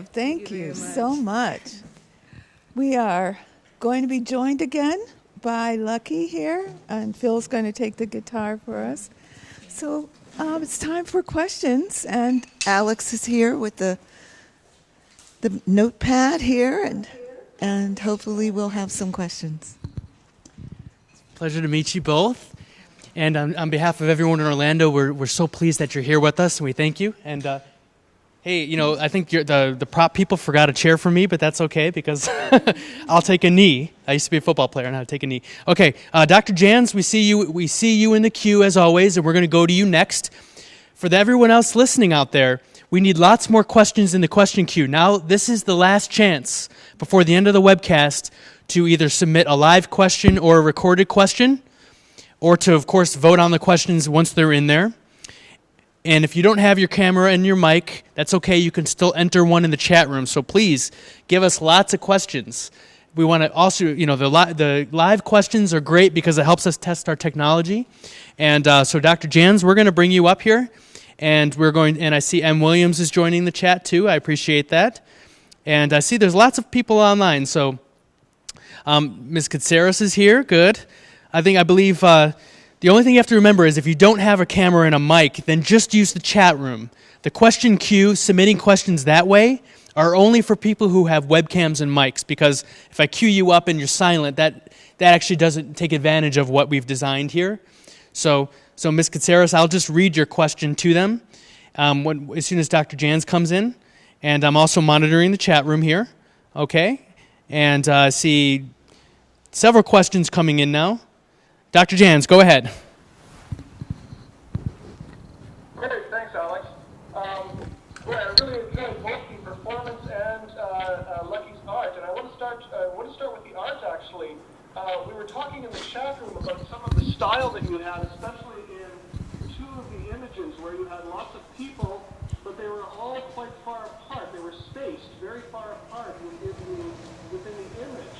love. Thank you so much. We are going to be joined again by Lucky here, and Phil's going to take the guitar for us. So it's time for questions, and Alex is here with the notepad here, and hopefully we'll have some questions. Pleasure to meet you both. And on behalf of everyone in Orlando, we're so pleased that you're here with us, and we thank you. And hey, I think the prop people forgot a chair for me, but that's okay because I'll take a knee. I used to be a football player, and I'll take a knee. Okay, Dr. Jans, we see you in the queue as always, and we're going to go to you next. For everyone else listening out there, we need lots more questions in the question queue. Now, this is the last chance before the end of the webcast to either submit a live question or a recorded question, or to, of course, vote on the questions once they're in there. And if you don't have your camera and your mic, that's okay. You can still enter one in the chat room. So please give us lots of questions. We want to also, the live questions are great because it helps us test our technology. And so Dr. Jans, we're going to bring you up here. And I see M. Williams is joining the chat too. I appreciate that. And I see there's lots of people online. So Ms. Katsaris is here. Good. I believe the only thing you have to remember is if you don't have a camera and a mic, then just use the chat room. The question queue, submitting questions that way, are only for people who have webcams and mics, because if I queue you up and you're silent, that actually doesn't take advantage of what we've designed here. So Ms. Katsaris, I'll just read your question to them as soon as Dr. Jans comes in. And I'm also monitoring the chat room here. Okay? And I see several questions coming in now. Dr. Jans, go ahead. Great, thanks, Alex. I really enjoyed both the performance and Lucky's art, and I want to start with the art. Actually, we were talking in the chat room about some of the style that you had, especially in two of the images where you had lots of people, but they were all quite far apart. They were spaced very far apart within the image.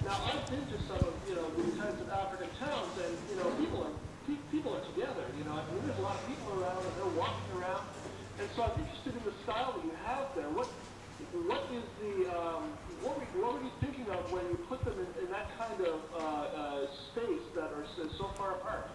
Now, I've been to some of these kinds of African towns, and people are together. There's a lot of people around, and they're walking around. And so I'm interested in the style that you have there. What were you thinking of when you put them in that kind of space that are so far apart?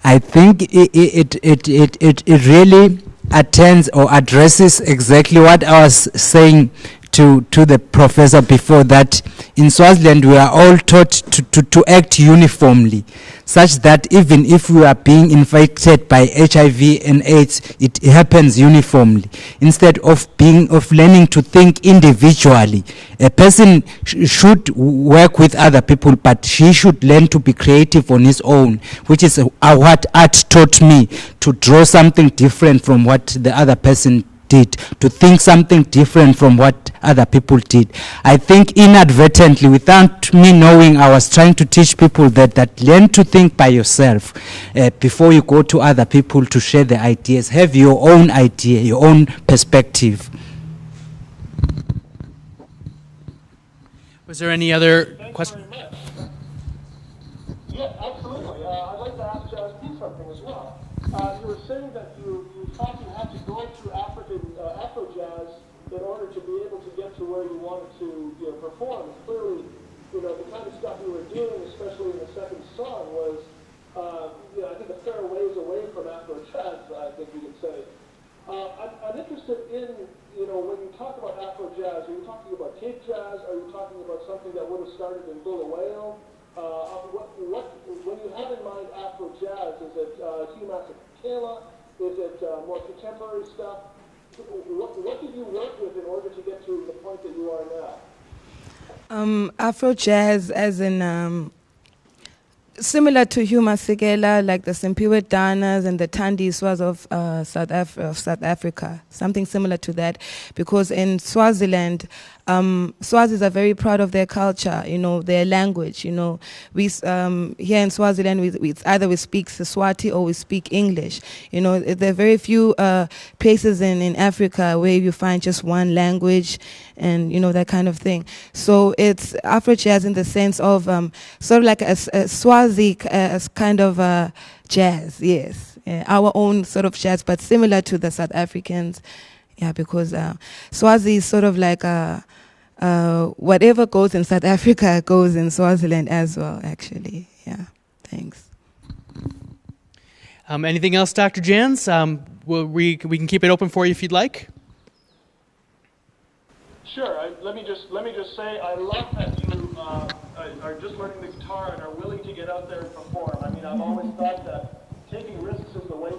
I think it really attends or addresses exactly what I was saying to the professor before, that in Swaziland we are all taught to act uniformly, such that even if we are being infected by HIV and AIDS, it happens uniformly. Instead of learning to think individually, a person should work with other people, but she should learn to be creative on his own, which is what art taught me, to draw something different from what the other person did, to think something different from what other people did. I think inadvertently, without me knowing, I was trying to teach people that learn to think by yourself before you go to other people to share the ideas. Have your own idea, your own perspective. Was there any other question? Yeah, absolutely. I'd like to ask Pete something as well. You were saying that you thought you had to go through Afro jazz in order to be able to get to where you wanted to perform. Clearly, the kind of stuff you were doing, especially in the second song, was I think a fair ways away from Afro jazz, I think you could say. I'm interested in, when you talk about Afro jazz, are you talking about Cape jazz? Are you talking about something that would have started in Bulawayo? When you have in mind Afro jazz, is it Hugh Masekela? Is it more contemporary stuff? What did you work with in order to get to the point that you are now? Afro jazz, as in similar to Hugh Masekela, like the Simpiwe Danas and the Thandiswas of South Africa, something similar to that, because in Swaziland, Swazis are very proud of their culture, their language. We here in Swaziland, it's either we speak Siswati or we speak English. There are very few places in Africa where you find just one language, and that kind of thing. So it's Afro jazz in the sense of sort of like a Swazi kind of jazz, yes, our own sort of jazz, but similar to the South Africans. Yeah, because Swazi is sort of like whatever goes in South Africa goes in Swaziland as well, actually. Yeah, thanks. Anything else, Dr. Jans? We can keep it open for you if you'd like. Sure. Let me just say, I love that you are just learning the guitar and are willing to get out there and perform. I mean, I've always thought that taking risks is the way to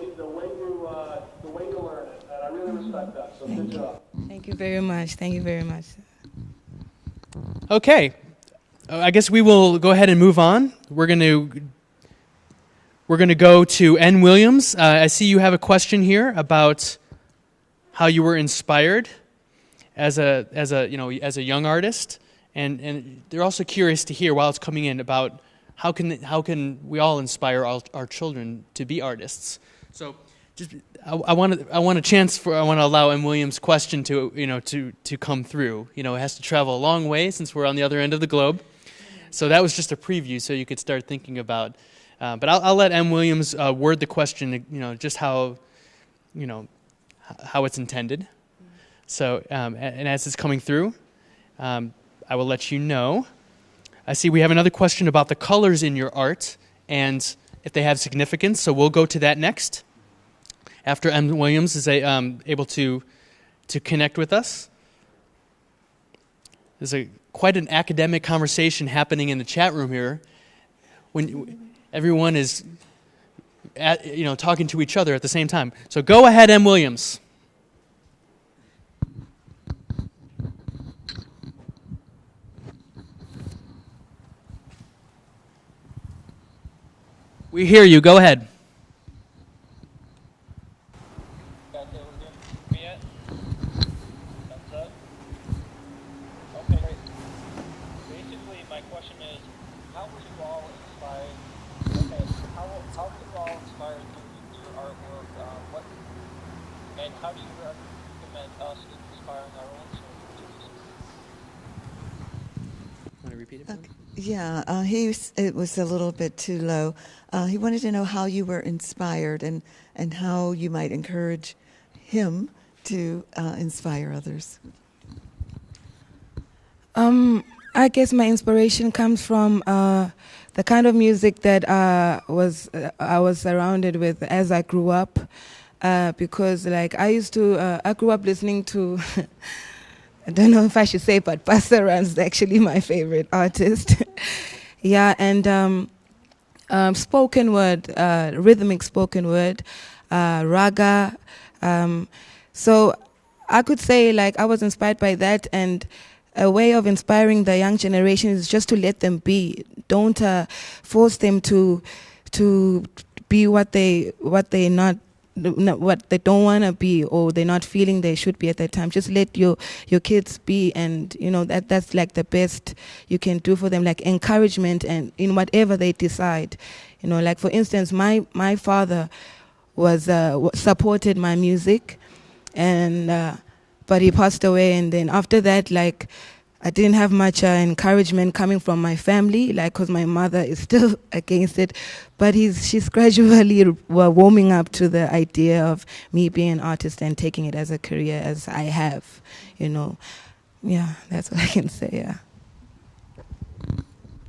learn it, and I really respect that. So good job. Thank you very much. Thank you very much. Okay, I guess we will go ahead and move on. We're going to go to N. Williams. I see you have a question here about how you were inspired as a young artist, and they're also curious to hear while it's coming in about how can we all inspire our children to be artists. So, I want to allow M. Williams' question to come through. It has to travel a long way since we're on the other end of the globe. So that was just a preview, so you could start thinking about. But I'll let M. Williams word the question. Just how it's intended. So, and as it's coming through, I will let you know. I see we have another question about the colors in your art and if they have significance. So we'll go to that next, after M. Williams is able to connect with us. There's quite an academic conversation happening in the chat room here, when everyone is talking to each other at the same time. So go ahead, M. Williams. We hear you. Go ahead. Guys able to hear me yet? Thumbs up? Okay, great. Basically, my question is, how were you all inspired? Okay, how were you all inspired through your artwork? And how do you recommend us inspiring our own children? Want to repeat it? Okay. Yeah, it was a little bit too low. He wanted to know how you were inspired and how you might encourage him to inspire others. I guess my inspiration comes from the kind of music that I was surrounded with as I grew up, because I grew up listening to. I don't know if I should say, but Pastor Ran's is actually my favorite artist. Yeah, and spoken word, rhythmic spoken word, raga. So I could say I was inspired by that, and a way of inspiring the young generation is just to let them be. Don't force them to be what they don't want to be, or they're not feeling they should be at that time. Just let your kids be, and that's the best you can do for them, encouragement and in whatever they decide. For instance, my father was supported my music, and but he passed away, and then after that I didn't have much encouragement coming from my family, because my mother is still against it. But she's gradually warming up to the idea of me being an artist and taking it as a career, as I have, Yeah, that's what I can say, yeah.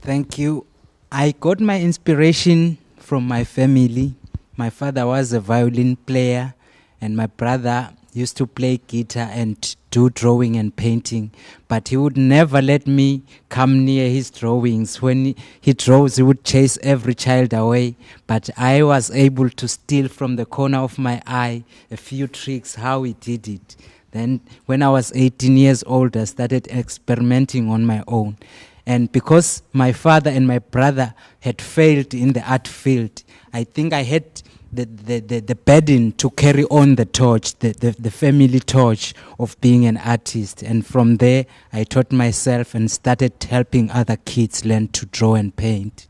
Thank you. I got my inspiration from my family. My father was a violin player, and my brother used to play guitar and do drawing and painting, but he would never let me come near his drawings. When he draws, he would chase every child away, but I was able to steal from the corner of my eye a few tricks how he did it. Then when I was 18 years old, I started experimenting on my own. And because my father and my brother had failed in the art field, I think I had the burden to carry on the torch, the family torch of being an artist. And from there, I taught myself and started helping other kids learn to draw and paint.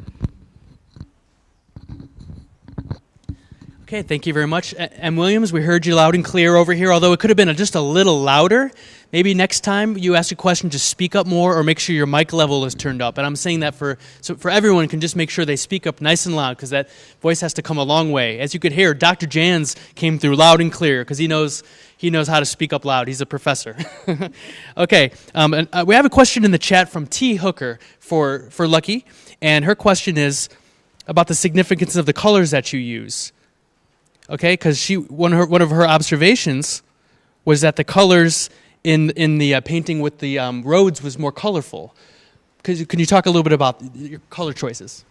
Okay, thank you very much. M. Williams, we heard you loud and clear over here, although it could have been just a little louder. maybe next time you ask a question, just speak up more or make sure your mic level is turned up. And I'm saying that for everyone can just make sure they speak up nice and loud because that voice has to come a long way. As you could hear, Dr. Jans came through loud and clear because he knows how to speak up loud. He's a professor. Okay, and we have a question in the chat from T. Hooker for Lucky, and her question is about the significance of the colors that you use. Okay, because one of her observations was that the colors in the painting with the roads was more colorful. Can you talk a little bit about your color choices?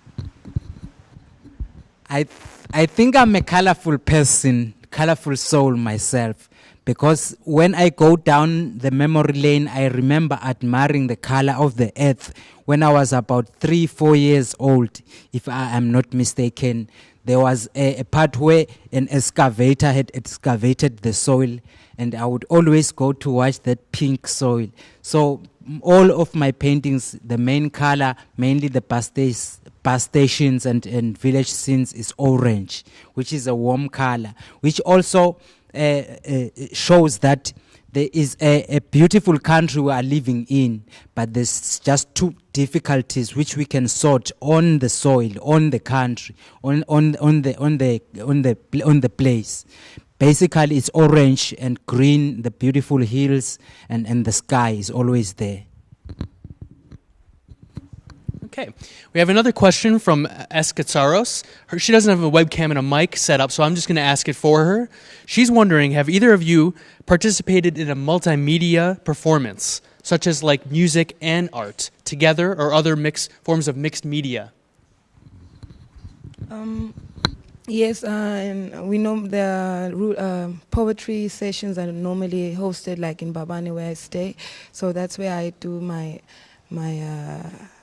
I think I'm a colorful person, colorful soul myself, because when I go down the memory lane, I remember admiring the color of the earth when I was about 3-4 years old, if I am not mistaken. There was a part where an excavator had excavated the soil, and I would always go to watch that pink soil. So all of my paintings, the main color, mainly the bus stations and village scenes, is orange, which is a warm color, which also shows that there is a beautiful country we are living in, but there's just two difficulties which we can sort on the soil, on the country, on the place. Basically, it's orange and green, the beautiful hills, and the sky is always there. Okay, we have another question from Eskatsaros. She doesn't have a webcam and a mic set up, so I'm just going to ask it for her. She's wondering, have either of you participated in a multimedia performance, such as like music and art, together, or other forms of mixed media? Yes, and we know the poetry sessions are normally hosted like in Babane where I stay, so that's where I do my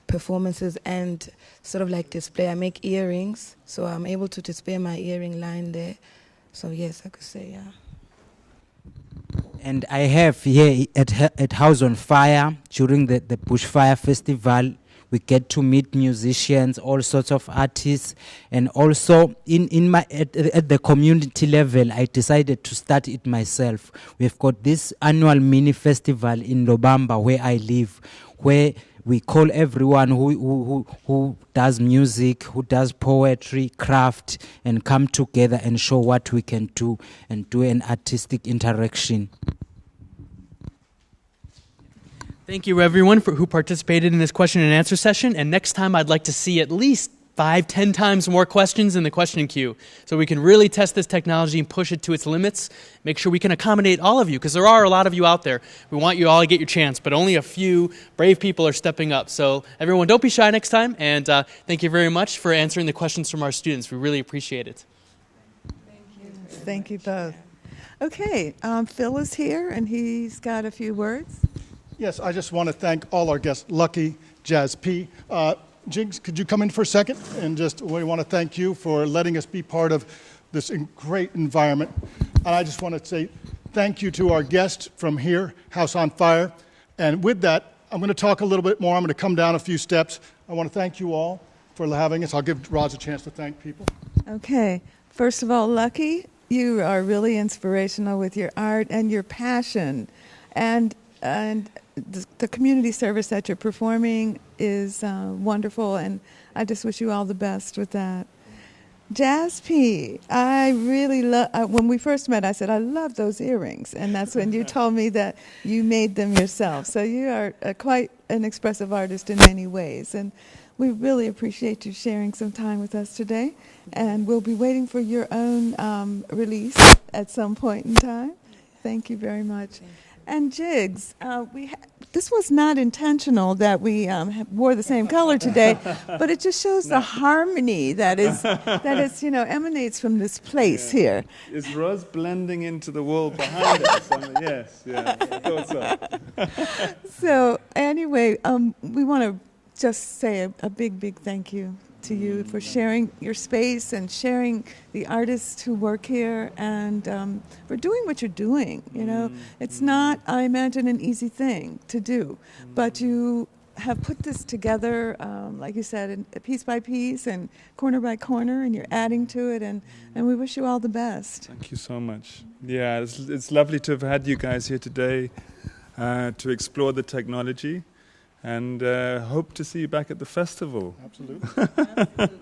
performances and sort of like display. I make earrings, so I'm able to display my earring line there. So yes, I could say, yeah. And I have here at House on Fire, during the Bushfire Festival, we get to meet musicians, all sorts of artists, and also at the community level, I decided to start it myself. We've got this annual mini festival in Lobamba where I live, where we call everyone who does music, who does poetry, craft, and come together and show what we can do and do an artistic interaction. Thank you, everyone, who participated in this question and answer session. And next time, I'd like to see at least 5-10 times more questions in the question queue so we can really test this technology and push it to its limits, make sure we can accommodate all of you, because there are a lot of you out there. We want you all to get your chance, but only a few brave people are stepping up. So everyone, don't be shy next time, and thank you very much for answering the questions from our students. We really appreciate it. Thank you. Thank you both. Okay, Phil is here, and he's got a few words. Yes, I just want to thank all our guests, Lucky, Jazz P. Jigs, could you come in for a second? And we want to thank you for letting us be part of this great environment. And I just want to say thank you to our guests from here, House on Fire. And with that, I'm going to talk a little bit more. I'm going to come down a few steps. I want to thank you all for having us. I'll give Roz a chance to thank people. Okay. First of all, Lucky, you are really inspirational with your art and your passion. And the community service that you're performing is wonderful, and I just wish you all the best with that. Jazz P, I really love, when we first met, I said, I love those earrings, and that's when you told me that you made them yourself. So you are quite an expressive artist in many ways, and we really appreciate you sharing some time with us today, and we'll be waiting for your own release at some point in time. Thank you very much. And Jigs, this was not intentional that we wore the same color today, but it just shows the harmony that emanates from this place here. Is Roz blending into the wall behind us? Yes, I thought so. So anyway, we want to just say a big, big thank you to you for sharing your space and sharing the artists who work here and for doing what you're doing. It's not, I imagine, an easy thing to do, but you have put this together, like you said, piece by piece and corner by corner, and you're adding to it, and we wish you all the best. Thank you so much. Yeah, it's lovely to have had you guys here today. to explore the technology, and hope to see you back at the festival. Absolutely.